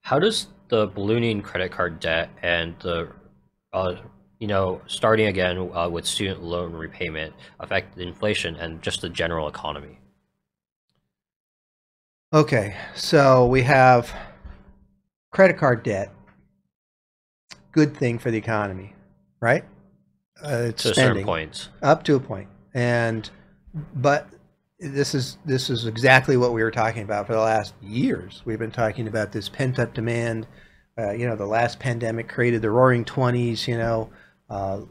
How does the ballooning credit card debt and the, uh, starting again with student loan repayment affect inflation and just the general economy? Okay, so we have credit card debt, good thing for the economy, right? It's To a certain spending point. up to a point, and but this is exactly what we were talking about for the last years. We've been talking about this pent up demand. The last pandemic created the Roaring Twenties. Uh,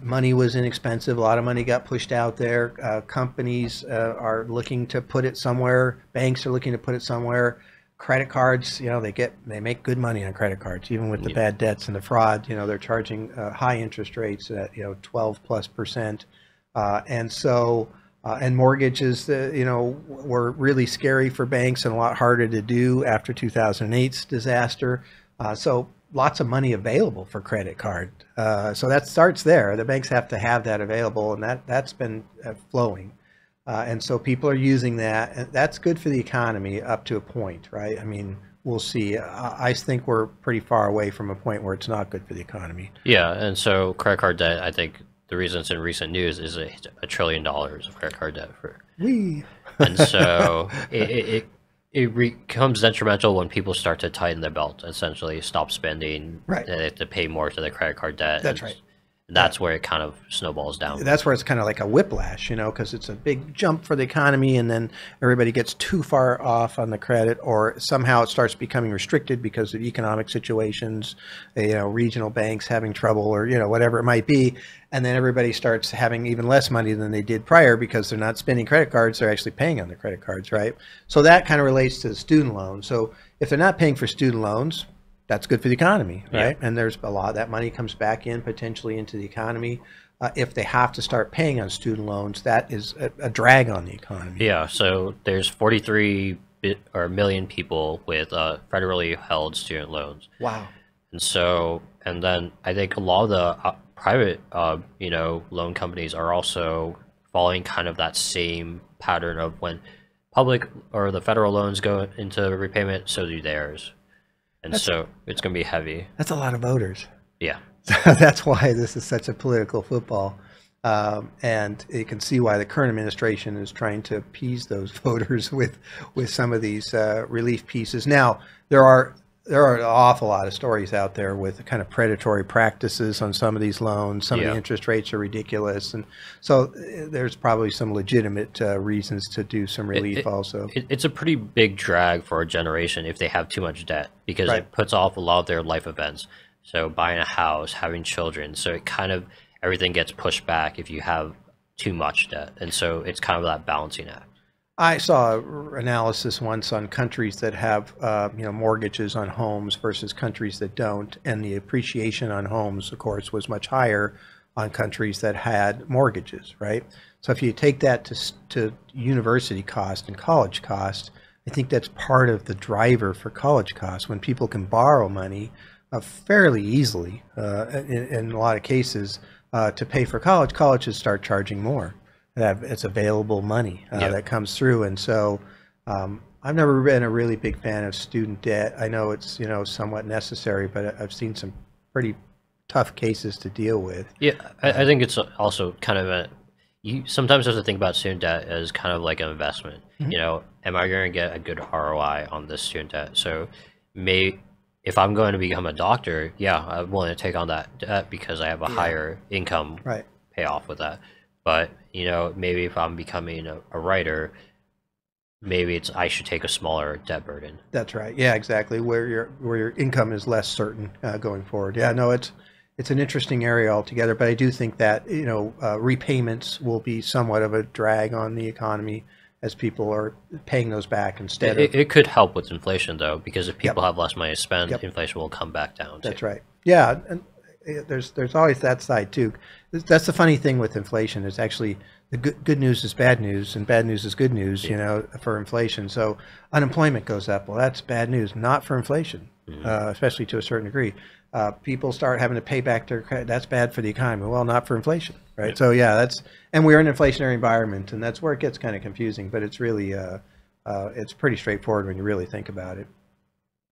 Money was inexpensive. A lot of money got pushed out there. Companies are looking to put it somewhere. Banks are looking to put it somewhere. Credit cards, they make good money on credit cards, even with the Yeah. bad debts and the fraud. They're charging high interest rates at 12+%, and mortgages, were really scary for banks and a lot harder to do after 2008's disaster. So lots of money available for credit card. So that starts there. The banks have to have that available, and that's been flowing. And so people are using that, and that's good for the economy up to a point, right? I mean, we'll see. I think we're pretty far away from a point where it's not good for the economy. Yeah, and so credit card debt, I think the reason it's in recent news is a trillion dollars of credit card debt for, We. and so it becomes detrimental when people start to tighten their belt, essentially stop spending, Right. and they have to pay more to their credit card debt, That's right. and Yeah. that's where it kind of snowballs down. That's where it's kind of like a whiplash, because it's a big jump for the economy, and then everybody gets too far off on the credit, or somehow it starts becoming restricted because of economic situations, regional banks having trouble, or whatever it might be, and then everybody starts having even less money than they did prior because they're not spending credit cards; they're actually paying on their credit cards, right? So that kind of relates to the student loan. So if they're not paying for student loans, that's good for the economy, Yeah. right? And there's a lot that money comes back in potentially into the economy. If they have to start paying on student loans, that is a drag on the economy. Yeah, so there's 43 million people with federally held student loans, Wow. and then I think a lot of the private, loan companies are also following kind of that same pattern of when public or the federal loans go into repayment, so do theirs, and That's so it's going to be heavy. that's a lot of voters. Yeah, That's why this is such a political football. And you can see why the current administration is trying to appease those voters with some of these relief pieces. Now, there are an awful lot of stories out there with kind of predatory practices on some of these loans. Some of the yeah. interest rates are ridiculous, and so there's probably some legitimate reasons to do some relief also. It's a pretty big drag for a generation if they have too much debt because Right. it puts off a lot of their life events. So buying a house, having children, so it kind of everything gets pushed back if you have too much debt, and so it's kind of that balancing act. I saw analysis once on countries that have mortgages on homes versus countries that don't, and the appreciation on homes, of course, was much higher on countries that had mortgages, right? So if you take that to university cost and college cost, I think that's part of the driver for college costs. When people can borrow money fairly easily, in a lot of cases, to pay for college, colleges start charging more. It's available money Yeah. that comes through, and so I've never been a really big fan of student debt. I know it's somewhat necessary, but I've seen some pretty tough cases to deal with. Yeah, I think it's also kind of you sometimes have to think about student debt as kind of like an investment. Mhm. Am I going to get a good ROI on this student debt? So, may if I'm going to become a doctor, yeah, I'm willing to take on that debt because I have a Yeah, higher income right. payoff with that. But maybe if I'm becoming a writer, maybe I should take a smaller debt burden. That's right. Yeah, exactly. Where your income is less certain going forward. Yeah, no, it's an interesting area altogether. But I do think that repayments will be somewhat of a drag on the economy as people are paying those back It, instead of. it, it could help with inflation though, because if Yep. people have less money to spend, Yep. inflation will come back down too. That's right. Yeah, and there's always that side too. That's the funny thing with inflation. Is actually the good news is bad news, and bad news is good news. For inflation. So unemployment goes up. Well, that's bad news, not for inflation, Mhm. especially to a certain degree. People start having to pay back their credit. That's bad for the economy. Well, not for inflation, right? Yeah. So yeah, and we're in an inflationary environment, and that's where it gets kind of confusing. But it's really it's pretty straightforward when you really think about it.